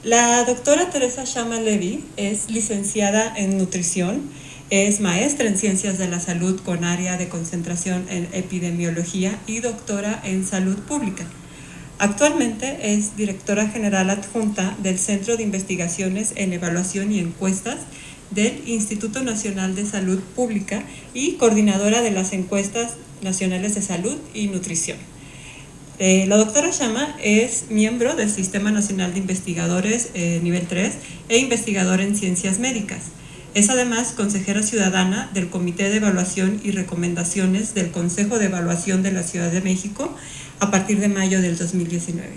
La doctora Teresa Shama Levy es licenciada en nutrición, es maestra en ciencias de la salud con área de concentración en epidemiología y doctora en salud pública. Actualmente es directora general adjunta del Centro de Investigaciones en Evaluación y Encuestas del Instituto Nacional de Salud Pública y coordinadora de las encuestas nacionales de salud y nutrición. La doctora Shama es miembro del Sistema Nacional de Investigadores nivel 3 e investigadora en ciencias médicas. Es además consejera ciudadana del Comité de Evaluación y Recomendaciones del Consejo de Evaluación de la Ciudad de México a partir de mayo del 2019.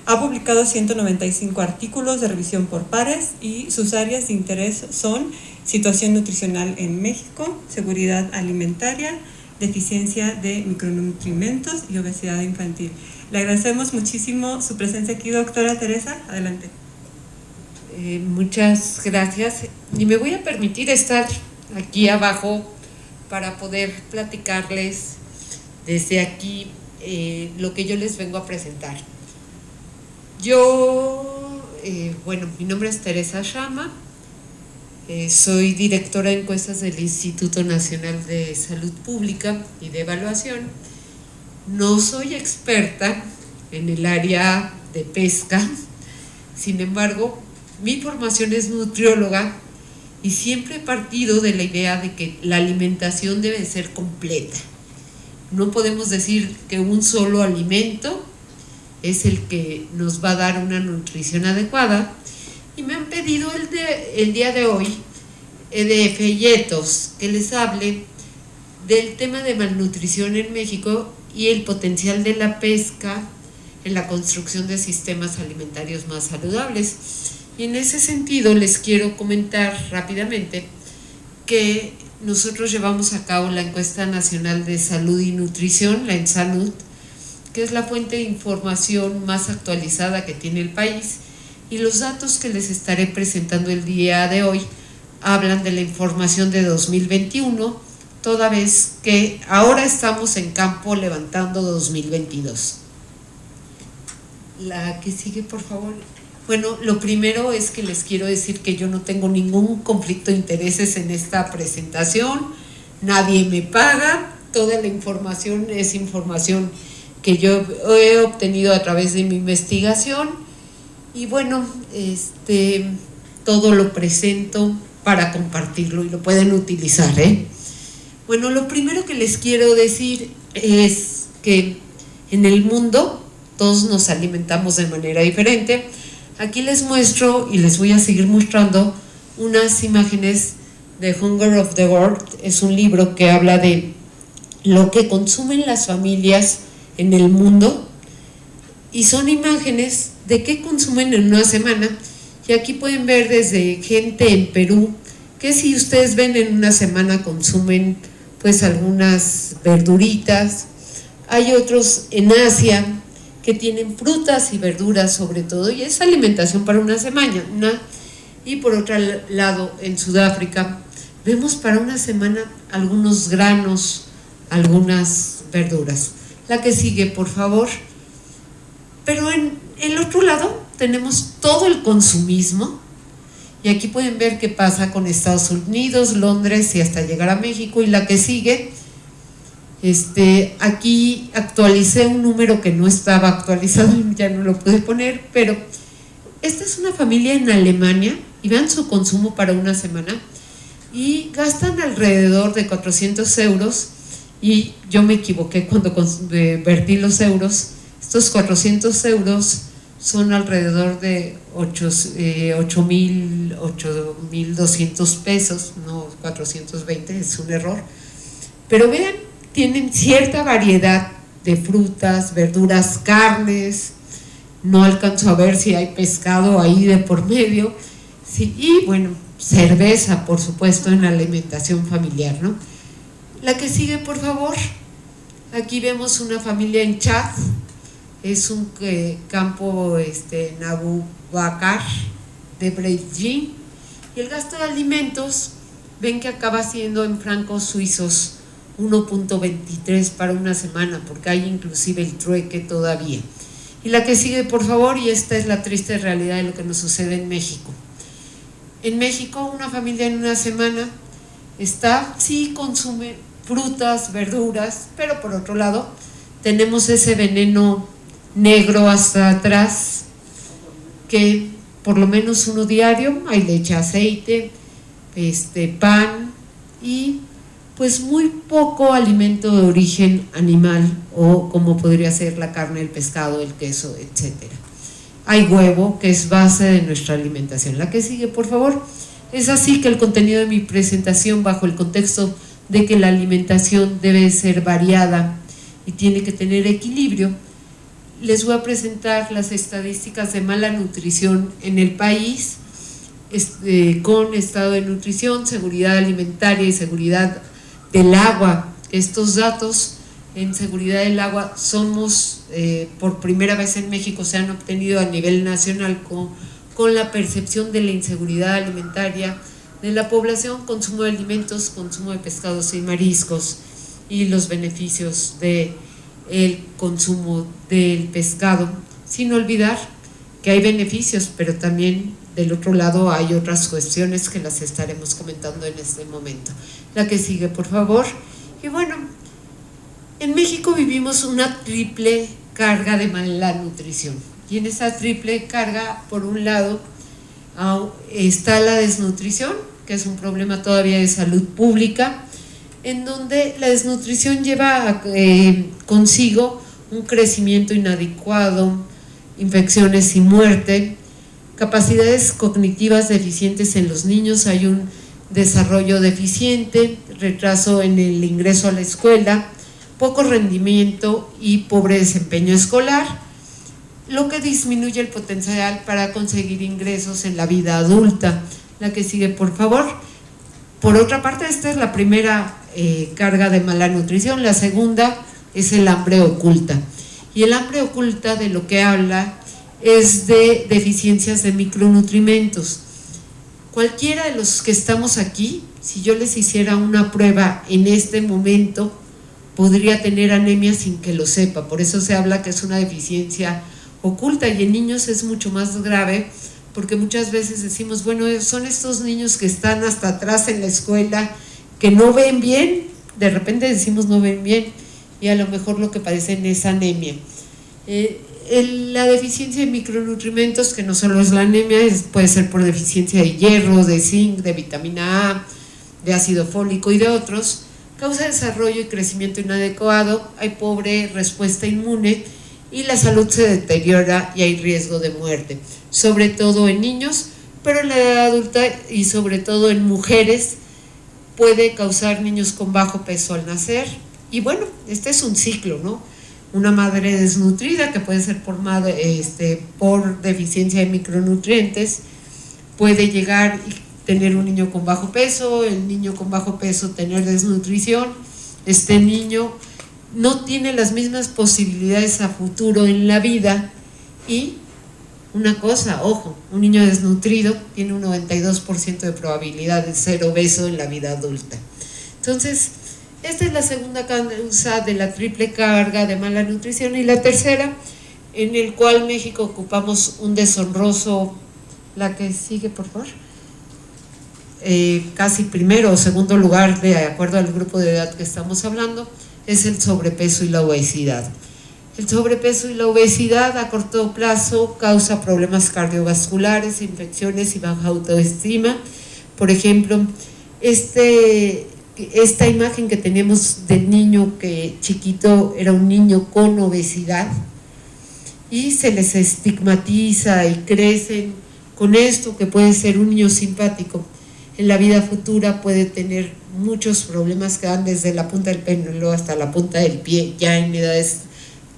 Ha publicado 195 artículos de revisión por pares y sus áreas de interés son situación nutricional en México, seguridad alimentaria, deficiencia de micronutrientes y obesidad infantil. Le agradecemos muchísimo su presencia aquí, doctora Teresa. Adelante. Muchas gracias. Y me voy a permitir estar aquí abajo para poder platicarles desde aquí lo que yo les vengo a presentar. Mi nombre es Teresa Shama. Soy directora de encuestas del Instituto Nacional de Salud Pública y de Evaluación. No soy experta en el área de pesca, sin embargo, mi formación es nutrióloga y siempre he partido de la idea de que la alimentación debe ser completa. No podemos decir que un solo alimento es el que nos va a dar una nutrición adecuada. Y me han pedido el día de hoy de folletos que les hable del tema de malnutrición en México y el potencial de la pesca en la construcción de sistemas alimentarios más saludables. Y en ese sentido les quiero comentar rápidamente que nosotros llevamos a cabo la Encuesta Nacional de Salud y Nutrición, la ENSANUT, que es la fuente de información más actualizada que tiene el país. Y los datos que les estaré presentando el día de hoy hablan de la información de 2021, toda vez que ahora estamos en campo levantando 2022. La que sigue, por favor. Bueno, lo primero es que les quiero decir que yo no tengo ningún conflicto de intereses en esta presentación, nadie me paga, toda la información es información que yo he obtenido a través de mi investigación. Y bueno, todo lo presento para compartirlo y lo pueden utilizar, Bueno, lo primero que les quiero decir es que en el mundo todos nos alimentamos de manera diferente. Aquí les muestro y les voy a seguir mostrando unas imágenes de Hunger of the World. Es un libro que habla de lo que consumen las familias en el mundo y son imágenes de qué consumen en una semana. Y aquí pueden ver desde gente en Perú que si ustedes ven en una semana consumen pues algunas verduritas. Hay otros en Asia que tienen frutas y verduras sobre todo, y es alimentación para una semana. Y por otro lado, en Sudáfrica, vemos para una semana algunos granos, algunas verduras. La que sigue, por favor. Pero en el otro lado tenemos todo el consumismo, y aquí pueden ver qué pasa con Estados Unidos, Londres y hasta llegar a México. Y la que sigue, aquí actualicé un número que no estaba actualizado y ya no lo pude poner, pero esta es una familia en Alemania y vean su consumo para una semana y gastan alrededor de 400 euros, y yo me equivoqué cuando vertí los euros. Estos 400 euros son alrededor de 8,200 pesos, no 420, es un error. Pero vean, tienen cierta variedad de frutas, verduras, carnes, no alcanzo a ver si hay pescado ahí de por medio, sí, y bueno, cerveza, por supuesto, en la alimentación familiar, ¿no? La que sigue, por favor. Aquí vemos una familia en Chad, es un campo en Abu Bakr de Beijing, y el gasto de alimentos, ven que acaba siendo en francos suizos 1.23 para una semana, porque hay inclusive el trueque todavía. Y la que sigue, por favor, y esta es la triste realidad de lo que nos sucede en México. En México, una familia en una semana sí consume frutas, verduras, pero por otro lado, tenemos ese veneno negro hasta atrás, que por lo menos uno diario, hay leche, aceite, pan y pues muy poco alimento de origen animal, o como podría ser la carne, el pescado, el queso, etcétera. Hay huevo, que es base de nuestra alimentación. La que sigue, por favor. Es así que el contenido de mi presentación, bajo el contexto de que la alimentación debe ser variada y tiene que tener equilibrio, les voy a presentar las estadísticas de mala nutrición en el país, con estado de nutrición, seguridad alimentaria y seguridad del agua. Estos datos en seguridad del agua somos, por primera vez en México se han obtenido a nivel nacional con la percepción de la inseguridad alimentaria de la población, consumo de alimentos, consumo de pescados y mariscos y los beneficios del consumo del pescado, sin olvidar que hay beneficios, pero también del otro lado hay otras cuestiones que las estaremos comentando en este momento. La que sigue, por favor. Y bueno, en México vivimos una triple carga de mala nutrición. Y en esa triple carga, por un lado, está la desnutrición, que es un problema todavía de salud pública, en donde la desnutrición lleva consigo un crecimiento inadecuado, infecciones y muerte, capacidades cognitivas deficientes en los niños, hay un desarrollo deficiente, retraso en el ingreso a la escuela, poco rendimiento y pobre desempeño escolar, lo que disminuye el potencial para conseguir ingresos en la vida adulta. La que sigue, por favor. Por otra parte, esta es la primera carga de mala nutrición. La segunda es el hambre oculta. Y el hambre oculta de lo que habla es de deficiencias de micronutrimentos. Cualquiera de los que estamos aquí, si yo les hiciera una prueba en este momento, podría tener anemia sin que lo sepa. Por eso se habla que es una deficiencia oculta, y en niños es mucho más grave, porque muchas veces decimos, bueno, son estos niños que están hasta atrás en la escuela, que no ven bien, de repente decimos no ven bien, y a lo mejor lo que padecen es anemia. La deficiencia de micronutrimentos, que no solo es la anemia, puede ser por deficiencia de hierro, de zinc, de vitamina A, de ácido fólico y de otros, causa desarrollo y crecimiento inadecuado, hay pobre respuesta inmune y la salud se deteriora y hay riesgo de muerte, sobre todo en niños, pero en la edad adulta y sobre todo en mujeres puede causar niños con bajo peso al nacer. Y bueno, este es un ciclo, ¿no? Una madre desnutrida, que puede ser por deficiencia de micronutrientes, puede llegar y tener un niño con bajo peso, el niño con bajo peso tener desnutrición, este niño no tiene las mismas posibilidades a futuro en la vida. Y una cosa, ojo, un niño desnutrido tiene un 92% de probabilidad de ser obeso en la vida adulta. Entonces, esta es la segunda causa de la triple carga de mala nutrición. Y la tercera, en el cual México ocupamos un deshonroso, la que sigue, por favor, casi primero o segundo lugar de acuerdo al grupo de edad que estamos hablando, es el sobrepeso y la obesidad. El sobrepeso y la obesidad a corto plazo causa problemas cardiovasculares, infecciones y baja autoestima. Por ejemplo, esta imagen que tenemos del niño que chiquito era un niño con obesidad y se les estigmatiza y crecen con esto, que puede ser un niño simpático. En la vida futura puede tener muchos problemas que van desde la punta del pelo hasta la punta del pie. Ya en edades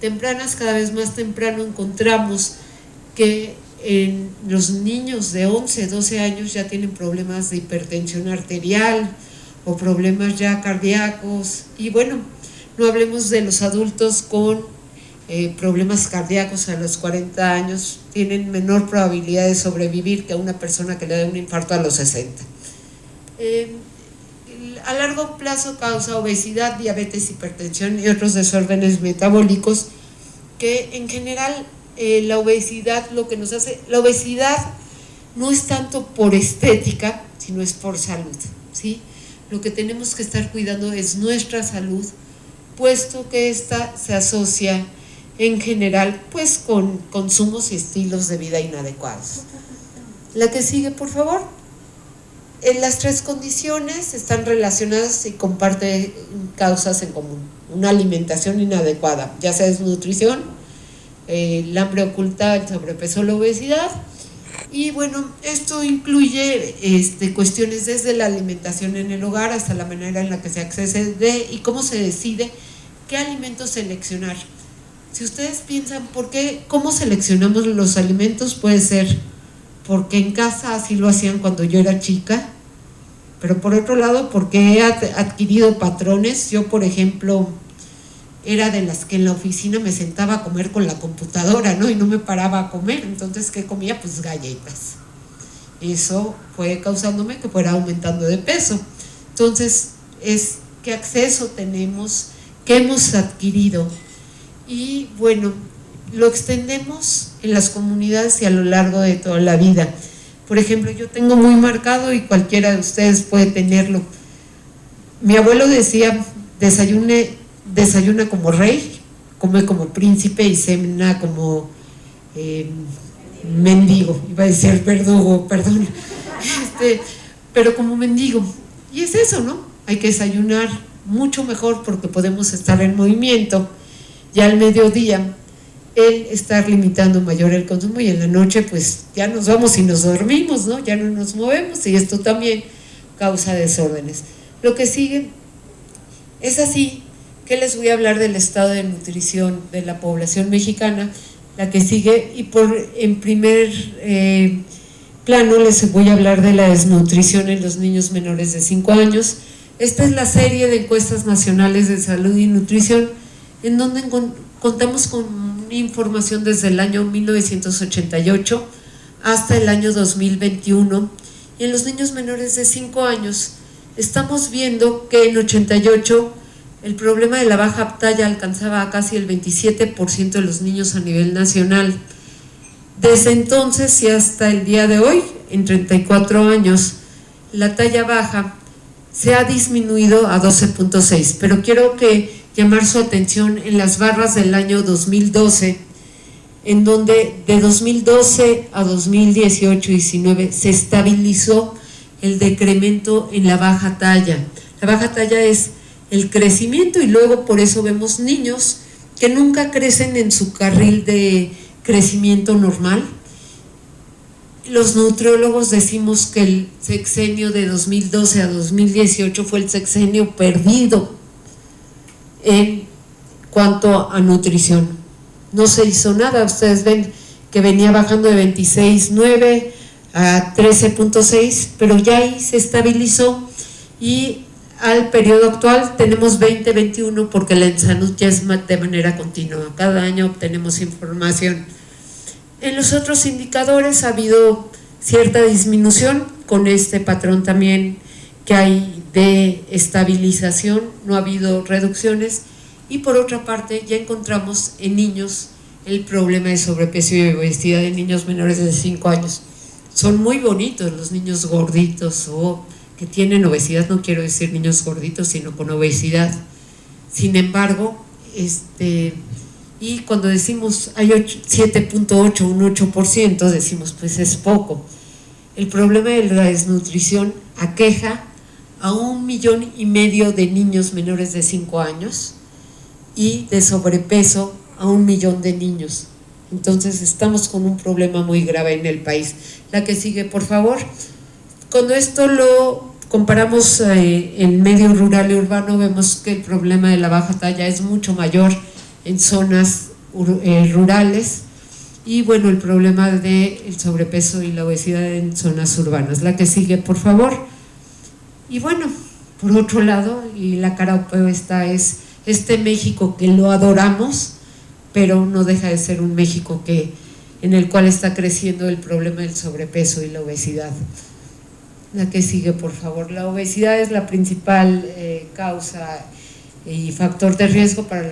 tempranas, cada vez más temprano, encontramos que en los niños de 11, 12 años ya tienen problemas de hipertensión arterial o problemas ya cardíacos. Y bueno, no hablemos de los adultos con problemas cardíacos a los 40 años, tienen menor probabilidad de sobrevivir que a una persona que le da un infarto a los 60. A largo plazo causa obesidad, diabetes, hipertensión y otros desórdenes metabólicos que en general la obesidad, lo que nos hace, la obesidad no es tanto por estética, sino es por salud, ¿sí? Lo que tenemos que estar cuidando es nuestra salud, puesto que esta se asocia en general pues con consumos y estilos de vida inadecuados. La que sigue, por favor. Las tres condiciones están relacionadas y comparten causas en común. Una alimentación inadecuada, ya sea desnutrición, el hambre oculta, el sobrepeso, la obesidad. Y bueno, esto incluye cuestiones desde la alimentación en el hogar hasta la manera en la que se accede y cómo se decide qué alimentos seleccionar. Si ustedes piensan cómo seleccionamos los alimentos, puede ser porque en casa así lo hacían cuando yo era chica, pero por otro lado porque he adquirido patrones. Yo, por ejemplo, era de las que en la oficina me sentaba a comer con la computadora, ¿no? Y no me paraba a comer. Entonces, ¿qué comía? Pues galletas. Eso fue causándome que fuera aumentando de peso. Entonces, es qué acceso tenemos, qué hemos adquirido. Y bueno, lo extendemos en las comunidades y a lo largo de toda la vida. Por ejemplo, yo tengo muy marcado, y cualquiera de ustedes puede tenerlo. Mi abuelo decía, desayuna como rey, come como príncipe y cena como mendigo. Iba a decir verdugo, perdón. Pero como mendigo. Y es eso, ¿no? Hay que desayunar mucho mejor porque podemos estar en movimiento. Ya al mediodía, estar limitando mayor el consumo, y en la noche pues ya nos vamos y nos dormimos, ¿no? Ya no nos movemos, y esto también causa desórdenes. Lo que sigue es así que les voy a hablar del estado de nutrición de la población mexicana. La que sigue, y en primer plano les voy a hablar de la desnutrición en los niños menores de 5 años. Esta es la serie de encuestas nacionales de salud y nutrición, en donde contamos con información desde el año 1988 hasta el año 2021, y en los niños menores de 5 años estamos viendo que en 88 el problema de la baja talla alcanzaba a casi el 27% de los niños a nivel nacional. Desde entonces y hasta el día de hoy, en 34 años, la talla baja se ha disminuido a 12.6, pero quiero llamar su atención en las barras del año 2012, en donde de 2012 a 2018-19 se estabilizó el decremento en la baja talla. La baja talla es el crecimiento, y luego por eso vemos niños que nunca crecen en su carril de crecimiento normal. Los nutriólogos decimos que el sexenio de 2012 a 2018 fue el sexenio perdido en cuanto a nutrición. No se hizo nada. Ustedes ven que venía bajando de 26.9 a 13.6, pero ya ahí se estabilizó, y al periodo actual tenemos 2021, porque la salud ya es de manera continua, cada año obtenemos información. En los otros indicadores ha habido cierta disminución, con este patrón también que hay de estabilización, no ha habido reducciones. Y por otra parte, ya encontramos en niños el problema de sobrepeso y obesidad en niños menores de 5 años. Son muy bonitos los niños gorditos o que tienen obesidad, no quiero decir niños gorditos, sino con obesidad. Sin embargo, y cuando decimos hay 7.8, un 8%, decimos pues es poco. El problema de la desnutrición aqueja a 1,5 millones de niños menores de 5 años y de sobrepeso a 1 millón de niños. Entonces estamos con un problema muy grave en el país. La que sigue, por favor. Cuando esto lo comparamos en medio rural y urbano, vemos que el problema de la baja talla es mucho mayor en zonas rurales, y bueno, el problema del sobrepeso y la obesidad en zonas urbanas. La que sigue, por favor. Y bueno, por otro lado, y la cara opuesta es México que lo adoramos, pero no deja de ser un México en el cual está creciendo el problema del sobrepeso y la obesidad. La que sigue, por favor. La obesidad es la principal causa y factor de riesgo para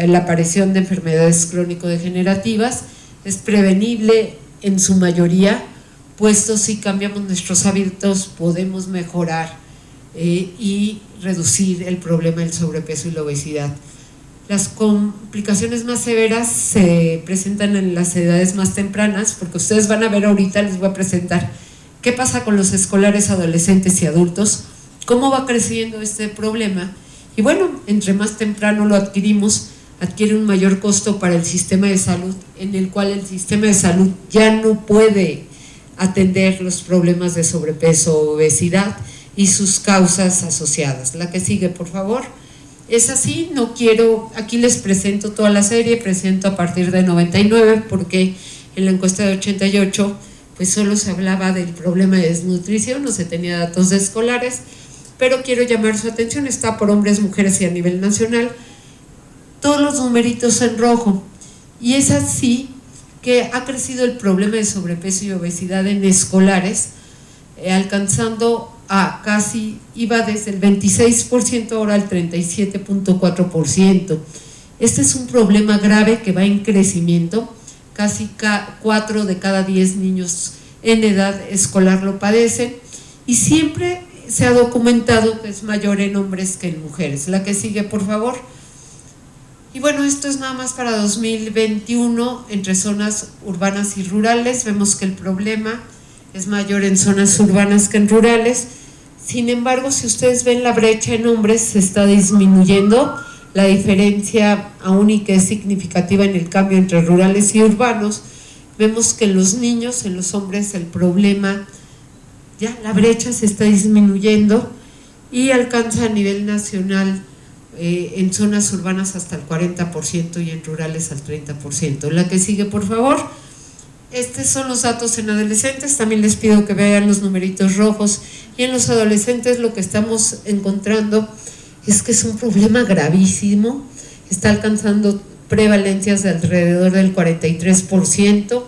la aparición de enfermedades crónico-degenerativas, es prevenible en su mayoría, puesto si cambiamos nuestros hábitos podemos mejorar y reducir el problema del sobrepeso y la obesidad. Las complicaciones más severas se presentan en las edades más tempranas, porque ustedes van a ver ahorita, les voy a presentar qué pasa con los escolares, adolescentes y adultos, cómo va creciendo este problema. Y bueno, entre más temprano lo adquirimos, adquiere un mayor costo para el sistema de salud, en el cual el sistema de salud ya no puede atender los problemas de sobrepeso o obesidad y sus causas asociadas. La que sigue, por favor. Es así, no quiero, aquí les presento toda la serie, presento a partir de 99, porque en la encuesta de 88, pues solo se hablaba del problema de desnutrición, no se tenía datos de escolares, pero quiero llamar su atención, está por hombres, mujeres y a nivel nacional, todos los numeritos en rojo, y es así que ha crecido el problema de sobrepeso y obesidad en escolares, alcanzando a casi, iba desde el 26% ahora al 37.4%. Este es un problema grave que va en crecimiento, casi 4 de cada 10 niños en edad escolar lo padecen, y siempre se ha documentado que es mayor en hombres que en mujeres. La que sigue, por favor. Y bueno, esto es nada más para 2021 entre zonas urbanas y rurales. Vemos que el problema es mayor en zonas urbanas que en rurales. Sin embargo, si ustedes ven la brecha en hombres, se está disminuyendo la diferencia, aún y que es significativa en el cambio entre rurales y urbanos. Vemos que en los niños, en los hombres, el problema, ya la brecha se está disminuyendo y alcanza a nivel nacional en zonas urbanas hasta el 40% y en rurales al 30%. La que sigue, por favor. Estos son los datos en adolescentes, también les pido que vean los numeritos rojos, y en los adolescentes lo que estamos encontrando es que es un problema gravísimo, está alcanzando prevalencias de alrededor del 43%,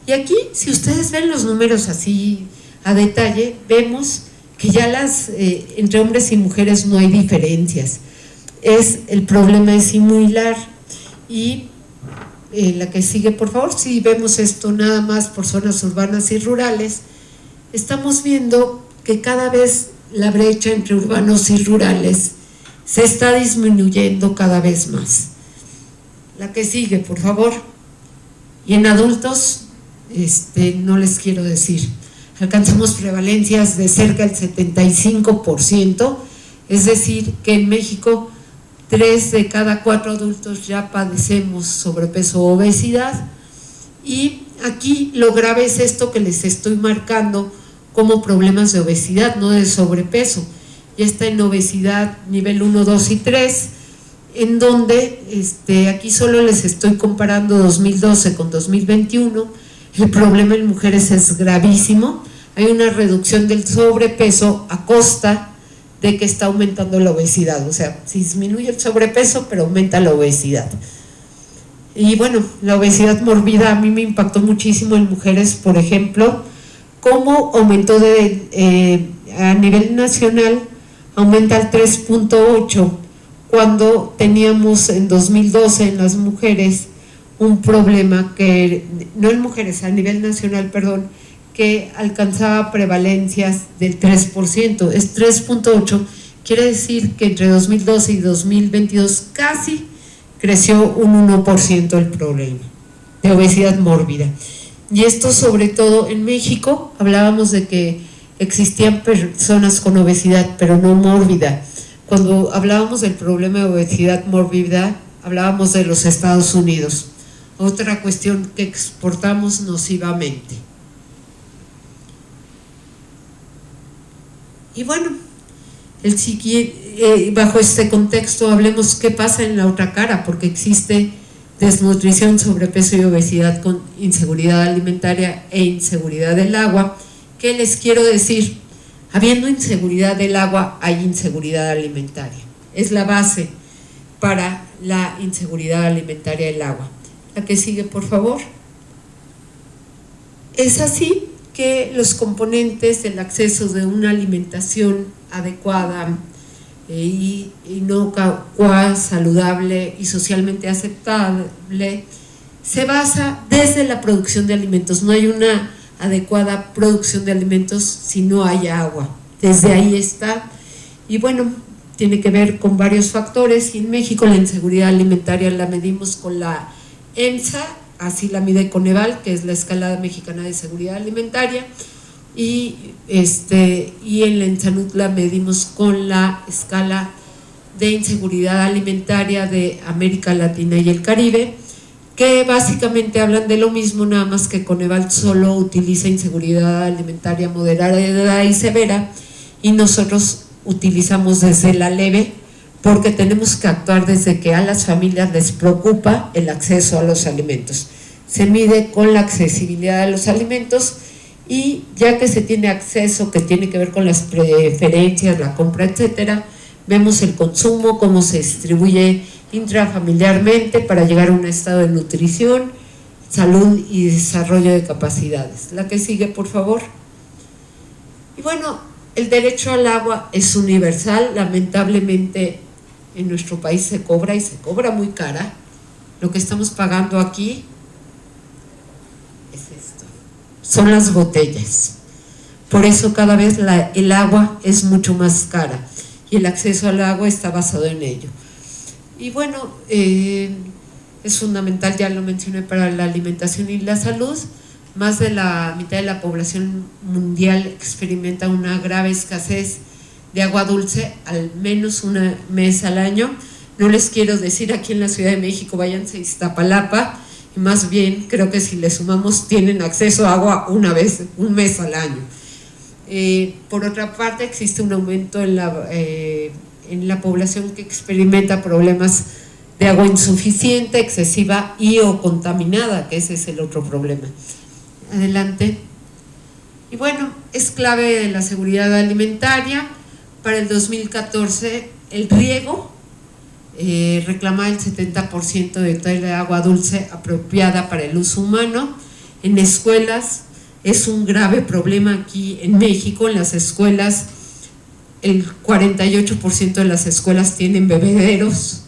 y aquí si ustedes ven los números así a detalle, vemos que ya entre hombres y mujeres no hay diferencias, el problema es similar. Y la que sigue, por favor. Si vemos esto nada más por zonas urbanas y rurales, estamos viendo que cada vez la brecha entre urbanos y rurales se está disminuyendo cada vez más. La que sigue, por favor. Y en adultos, no les quiero decir, alcanzamos prevalencias de cerca del 75%, es decir, que en México 3 de cada 4 adultos ya padecemos sobrepeso o obesidad, y aquí lo grave es esto que les estoy marcando como problemas de obesidad, no de sobrepeso. Ya está en obesidad nivel 1, 2 y 3, en donde aquí solo les estoy comparando 2012 con 2021, el problema en mujeres es gravísimo, hay una reducción del sobrepeso a costa de que está aumentando la obesidad, o sea, se disminuye el sobrepeso pero aumenta la obesidad. Y bueno, la obesidad mórbida a mí me impactó muchísimo en mujeres, por ejemplo, cómo aumentó a nivel nacional, aumenta al 3.8, cuando teníamos en 2012 en las mujeres un problema que, no en mujeres, a nivel nacional, perdón, que alcanzaba prevalencias del 3%, es 3.8, quiere decir que entre 2012 y 2022 casi creció un 1% el problema de obesidad mórbida. Y esto sobre todo en México, hablábamos de que existían personas con obesidad, pero no mórbida. Cuando hablábamos del problema de obesidad mórbida, hablábamos de los Estados Unidos, otra cuestión que exportamos nocivamente. Y bueno, bajo este contexto hablemos qué pasa en la otra cara, porque existe desnutrición, sobrepeso y obesidad con inseguridad alimentaria e inseguridad del agua. ¿Qué les quiero decir? Habiendo inseguridad del agua, hay inseguridad alimentaria. Es la base para la inseguridad alimentaria del agua. La que sigue, por favor. Es así que los componentes del acceso de una alimentación adecuada inocua, saludable y socialmente aceptable se basa desde la producción de alimentos. No hay una adecuada producción de alimentos si no hay agua. Desde ahí está. Y bueno, tiene que ver con varios factores. Y en México la inseguridad alimentaria la medimos con la EMSA, así la mide Coneval, que es la escala mexicana de seguridad alimentaria, y en la Ensalud la medimos con la escala de inseguridad alimentaria de América Latina y el Caribe, que básicamente hablan de lo mismo, nada más que Coneval solo utiliza inseguridad alimentaria moderada y severa, y nosotros utilizamos desde la leve, porque tenemos que actuar desde que a las familias les preocupa el acceso a los alimentos. Se mide con la accesibilidad a los alimentos, y ya que se tiene acceso, que tiene que ver con las preferencias, la compra, etcétera, vemos el consumo, cómo se distribuye intrafamiliarmente para llegar a un estado de nutrición, salud y desarrollo de capacidades. La que sigue, por favor. Y bueno, el derecho al agua es universal. Lamentablemente en nuestro país se cobra, y se cobra muy cara. Lo que estamos pagando aquí es esto, son las botellas. Por eso cada vez el agua es mucho más cara, y el acceso al agua está basado en ello. Y bueno, es fundamental, ya lo mencioné, para la alimentación y la salud. Más de la mitad de la población mundial experimenta una grave escasez de agua dulce, al menos un mes al año. No les quiero decir aquí en la Ciudad de México, váyanse a Iztapalapa, y más bien creo que si le sumamos tienen acceso a agua un mes al año. Por otra parte, existe un aumento en la población que experimenta problemas de agua insuficiente, excesiva y o contaminada, que ese es el otro problema. Adelante. Y bueno, es clave de la seguridad alimentaria. Para el 2014 el riego reclamaba el 70% de toda el agua dulce apropiada para el uso humano. En escuelas es un grave problema aquí en México. En las escuelas, el 48% de las escuelas tienen bebederos.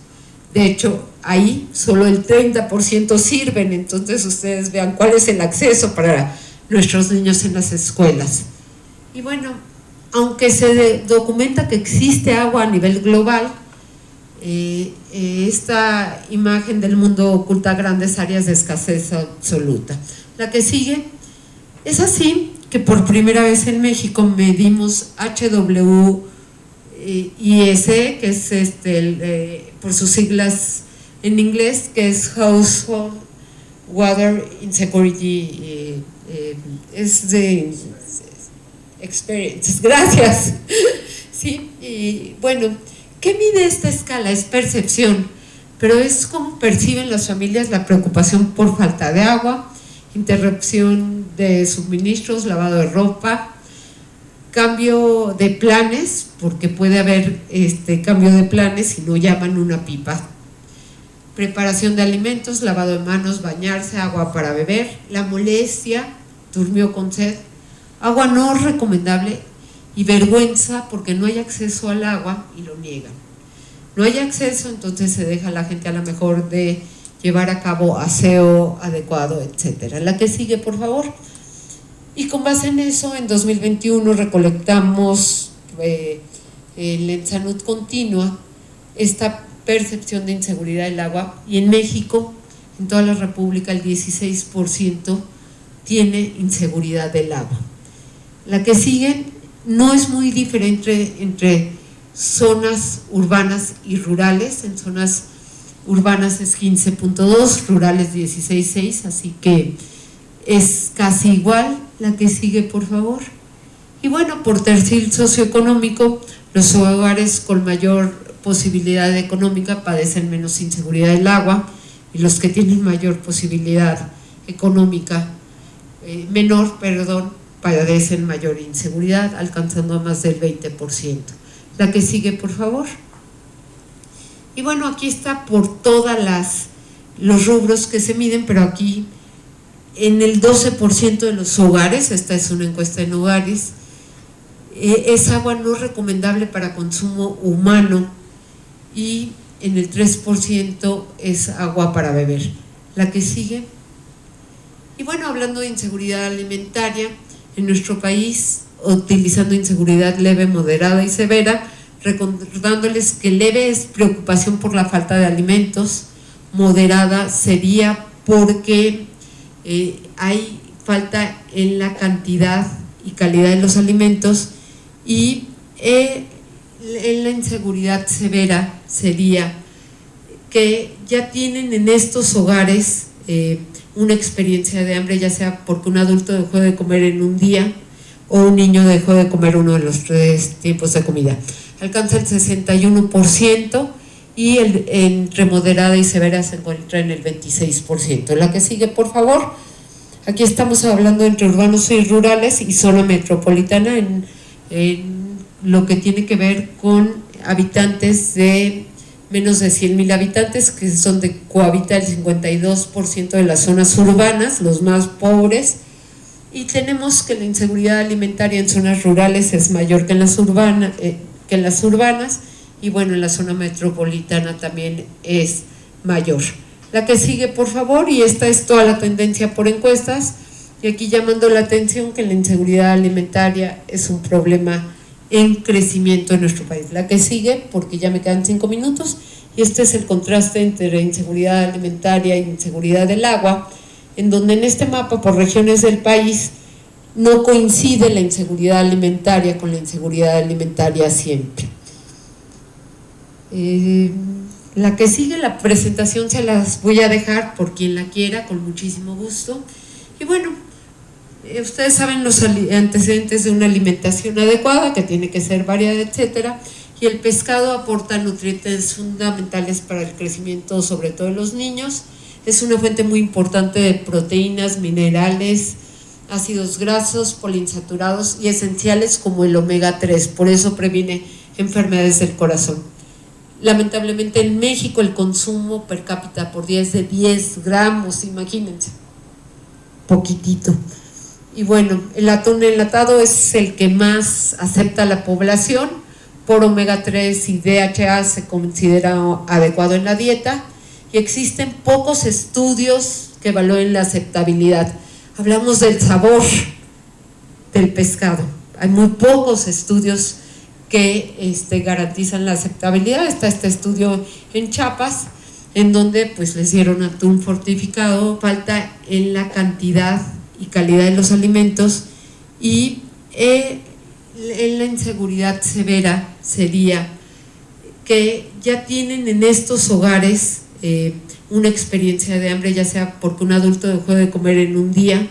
De hecho, ahí solo el 30% sirven. Entonces ustedes vean cuál es el acceso para nuestros niños en las escuelas. Y bueno, aunque se documenta que existe agua a nivel global, esta imagen del mundo oculta grandes áreas de escasez absoluta. La que sigue. Es así que por primera vez en México medimos HWIS, que es por sus siglas en inglés, que es Household Water Insecurity, es de Experience, gracias. Sí, y bueno, ¿qué mide esta escala? Es percepción, pero es cómo perciben las familias la preocupación por falta de agua, interrupción de suministros, lavado de ropa, cambio de planes, porque puede haber cambio de planes si no llaman una pipa, preparación de alimentos, lavado de manos, bañarse, agua para beber, la molestia, durmió con sed, agua no recomendable y vergüenza porque no hay acceso al agua y lo niegan. No hay acceso, entonces se deja a la gente a lo mejor de llevar a cabo aseo adecuado, etcétera. La que sigue, por favor. Y con base en eso, en 2021 recolectamos en Ensalud Continua esta percepción de inseguridad del agua, y en México, en toda la República, el 16% tiene inseguridad del agua. La que sigue no es muy diferente entre zonas urbanas y rurales. En zonas urbanas es 15.2, rurales 16.6, así que es casi igual. La que sigue, por favor. Y bueno, por tercer socioeconómico, los hogares con mayor posibilidad económica padecen menos inseguridad del agua, y los que tienen mayor posibilidad económica, padecen mayor inseguridad, alcanzando a más del 20%. La que sigue, por favor. Y bueno, aquí está por todas los rubros que se miden, pero aquí en el 12% de los hogares, esta es una encuesta en hogares, es agua no recomendable para consumo humano, y en el 3% es agua para beber. La que sigue. Y bueno, hablando de inseguridad alimentaria, en nuestro país, utilizando inseguridad leve, moderada y severa, recordándoles que leve es preocupación por la falta de alimentos, moderada sería porque hay falta en la cantidad y calidad de los alimentos, y en la inseguridad severa sería que ya tienen en estos hogares una experiencia de hambre, ya sea porque un adulto dejó de comer en un día o un niño dejó de comer uno de los 3 tiempos de comida. Alcanza el 61% y entre moderada y severa se encuentra en el 26%. La que sigue, por favor. Aquí estamos hablando entre urbanos y rurales y zona metropolitana en lo que tiene que ver con habitantes de menos de 100,000 habitantes, que es donde cohabita el 52% de las zonas urbanas, los más pobres, y tenemos que la inseguridad alimentaria en zonas rurales es mayor que en las urbanas, y bueno, en la zona metropolitana también es mayor. La que sigue, por favor, y esta es toda la tendencia por encuestas, y aquí llamando la atención que la inseguridad alimentaria es un problema en crecimiento en nuestro país. La que sigue, porque ya me quedan 5 minutos, y este es el contraste entre inseguridad alimentaria e inseguridad del agua, en donde en este mapa por regiones del país no coincide la inseguridad alimentaria con la inseguridad alimentaria siempre. La que sigue, la presentación se las voy a dejar por quien la quiera, con muchísimo gusto. Y bueno, ustedes saben los antecedentes de una alimentación adecuada, que tiene que ser variada, etcétera, y el pescado aporta nutrientes fundamentales para el crecimiento, sobre todo en los niños. Es una fuente muy importante de proteínas, minerales, ácidos grasos, poliinsaturados y esenciales como el omega 3, por eso previene enfermedades del corazón. Lamentablemente en México el consumo per cápita por día es de 10 gramos, imagínense, poquitito. Y bueno, el atún enlatado es el que más acepta la población, por omega 3 y DHA se considera adecuado en la dieta, y existen pocos estudios que evalúen la aceptabilidad. Hablamos del sabor del pescado, hay muy pocos estudios que garantizan la aceptabilidad. Está este estudio en Chiapas, en donde pues les dieron atún fortificado, falta en la cantidad y calidad de los alimentos, y en la inseguridad severa sería que ya tienen en estos hogares una experiencia de hambre, ya sea porque un adulto dejó de comer en un día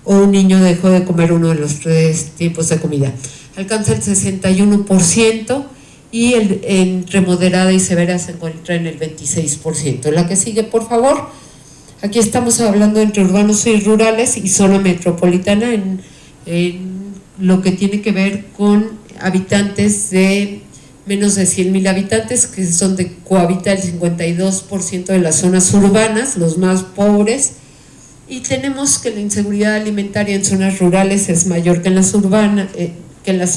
o un niño dejó de comer uno de los 3 tiempos de comida. Alcanza el 61% y entre moderada y severa se encuentra en el 26%. La que sigue, por favor. Aquí estamos hablando entre urbanos y rurales y zona metropolitana en lo que tiene que ver con habitantes de menos de 100,000 habitantes, que es donde cohabita el 52% de las zonas urbanas, los más pobres, y tenemos que la inseguridad alimentaria en zonas rurales es mayor que en las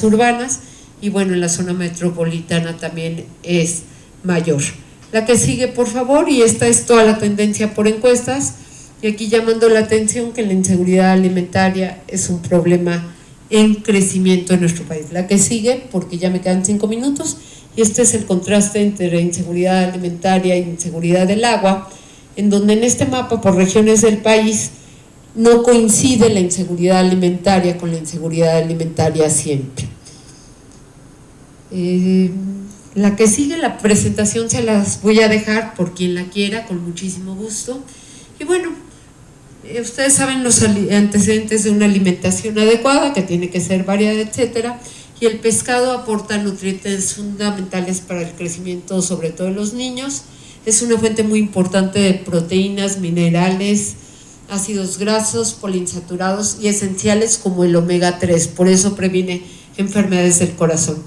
urbanas, y bueno, en la zona metropolitana también es mayor. La que sigue, por favor, y esta es toda la tendencia por encuestas, y aquí llamando la atención que la inseguridad alimentaria es un problema en crecimiento en nuestro país. La que sigue, porque ya me quedan 5 minutos, y este es el contraste entre inseguridad alimentaria e inseguridad del agua, en donde en este mapa por regiones del país no coincide la inseguridad alimentaria con la inseguridad alimentaria siempre. La que sigue, la presentación se las voy a dejar por quien la quiera, con muchísimo gusto. Y bueno, ustedes saben los antecedentes de una alimentación adecuada, que tiene que ser variada, etcétera, y el pescado aporta nutrientes fundamentales para el crecimiento, sobre todo en los niños. Es una fuente muy importante de proteínas, minerales, ácidos grasos, poliinsaturados y esenciales como el omega 3, por eso previene enfermedades del corazón.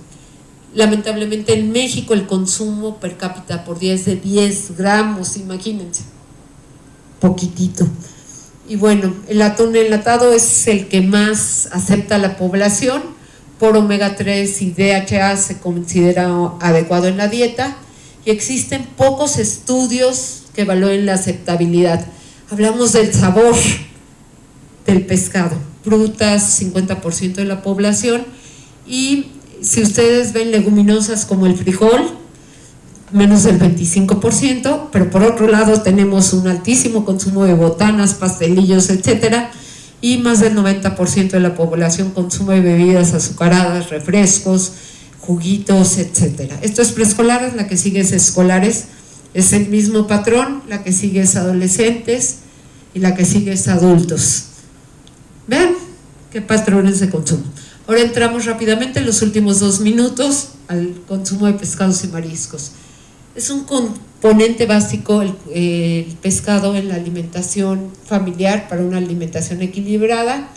Lamentablemente en México el consumo per cápita por día es de 10 gramos, imagínense, poquitito. Y bueno, el atún enlatado es el que más acepta la población, por omega 3 y DHA se considera adecuado en la dieta, y existen pocos estudios que evalúen la aceptabilidad. Hablamos del sabor del pescado, frutas, 50% de la población, y si ustedes ven leguminosas como el frijol, menos del 25%, pero por otro lado tenemos un altísimo consumo de botanas, pastelillos, etcétera, y más del 90% de la población consume bebidas azucaradas, refrescos, juguitos, etcétera. Esto es preescolares, la que sigue es escolares, es el mismo patrón, la que sigue es adolescentes y la que sigue es adultos. Vean qué patrones de consumo. Ahora entramos rápidamente en los últimos 2 minutos al consumo de pescados y mariscos. Es un componente básico el pescado en la alimentación familiar para una alimentación equilibrada.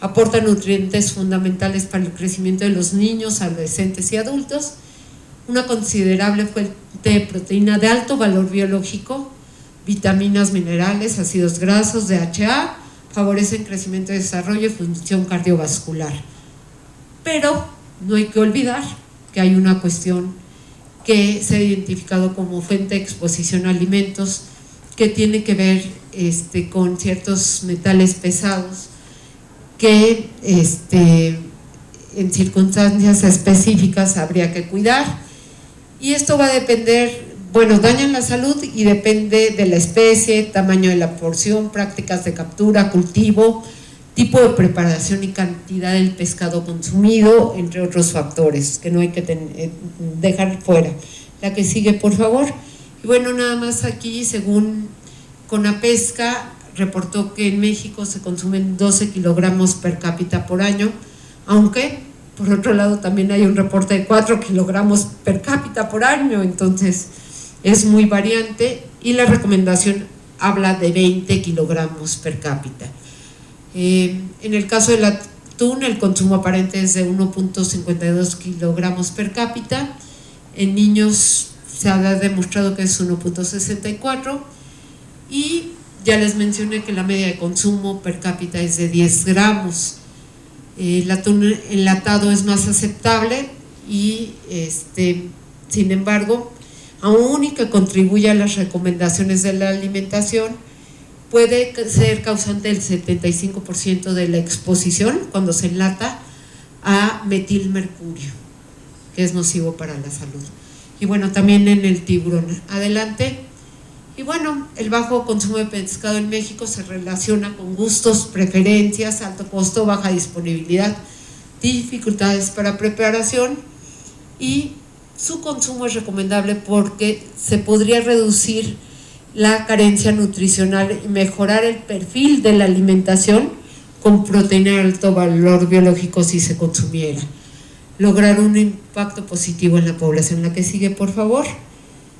Aporta nutrientes fundamentales para el crecimiento de los niños, adolescentes y adultos. Una considerable fuente de proteína de alto valor biológico, vitaminas, minerales, ácidos grasos, DHA, favorecen crecimiento, desarrollo y función cardiovascular. Pero no hay que olvidar que hay una cuestión que se ha identificado como fuente de exposición a alimentos, que tiene que ver con ciertos metales pesados que en circunstancias específicas habría que cuidar, y esto va a depender, bueno, dañan la salud y depende de la especie, tamaño de la porción, prácticas de captura, cultivo, tipo de preparación y cantidad del pescado consumido, entre otros factores que no hay que dejar fuera. La que sigue, por favor. Y bueno, nada más aquí, según Conapesca, reportó que en México se consumen 12 kilogramos per cápita por año, aunque por otro lado también hay un reporte de 4 kilogramos per cápita por año, entonces es muy variante, y la recomendación habla de 20 kilogramos per cápita. En el caso del atún, el consumo aparente es de 1.52 kilogramos per cápita. En niños se ha demostrado que es 1.64, y ya les mencioné que la media de consumo per cápita es de 10 gramos. El atún enlatado es más aceptable y sin embargo, aun y que contribuye a las recomendaciones de la alimentación, puede ser causante del 75% de la exposición cuando se enlata a metilmercurio, que es nocivo para la salud. Y bueno, también en el tiburón. Adelante. Y bueno, el bajo consumo de pescado en México se relaciona con gustos, preferencias, alto costo, baja disponibilidad, dificultades para preparación, y su consumo es recomendable porque se podría reducir la carencia nutricional y mejorar el perfil de la alimentación con proteína de alto valor biológico si se consumiera. Lograr un impacto positivo en la población. La que sigue, por favor.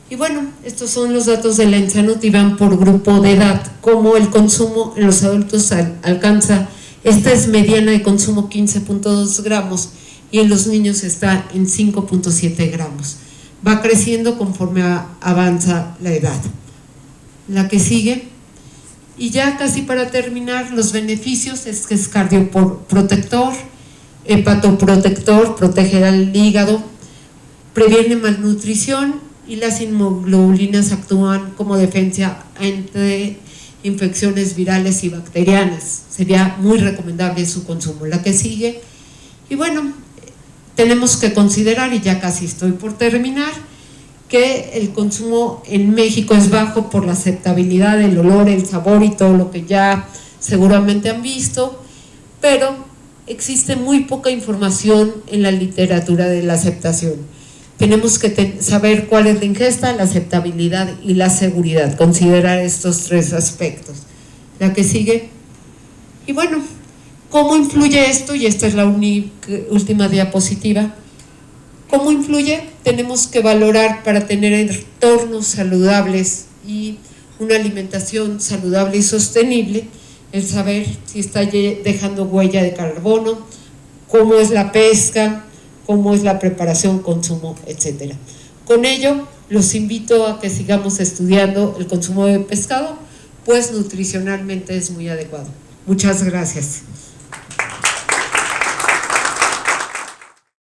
Y bueno, estos son los datos de la ENSANUD y van por grupo de edad, como el consumo en los adultos alcanza, esta es mediana de consumo 15.2 gramos y en los niños está en 5.7 gramos. Va creciendo conforme avanza la edad. La que sigue. Y ya casi para terminar, los beneficios es que es cardioprotector, hepatoprotector, protege al hígado, previene malnutrición, y las inmunoglobulinas actúan como defensa ante infecciones virales y bacterianas. Sería muy recomendable su consumo. La que sigue. Y bueno, tenemos que considerar, y ya casi estoy por terminar, que el consumo en México es bajo por la aceptabilidad, el olor, el sabor y todo lo que ya seguramente han visto, pero existe muy poca información en la literatura de la aceptación. Tenemos que saber cuál es la ingesta, la aceptabilidad y la seguridad, considerar estos 3 aspectos. La que sigue. Y bueno, ¿cómo influye esto? Y esta es la última diapositiva. ¿Cómo influye? Tenemos que valorar para tener entornos saludables y una alimentación saludable y sostenible, el saber si está dejando huella de carbono, cómo es la pesca, cómo es la preparación, consumo, etcétera. Con ello, los invito a que sigamos estudiando el consumo de pescado, pues nutricionalmente es muy adecuado. Muchas gracias.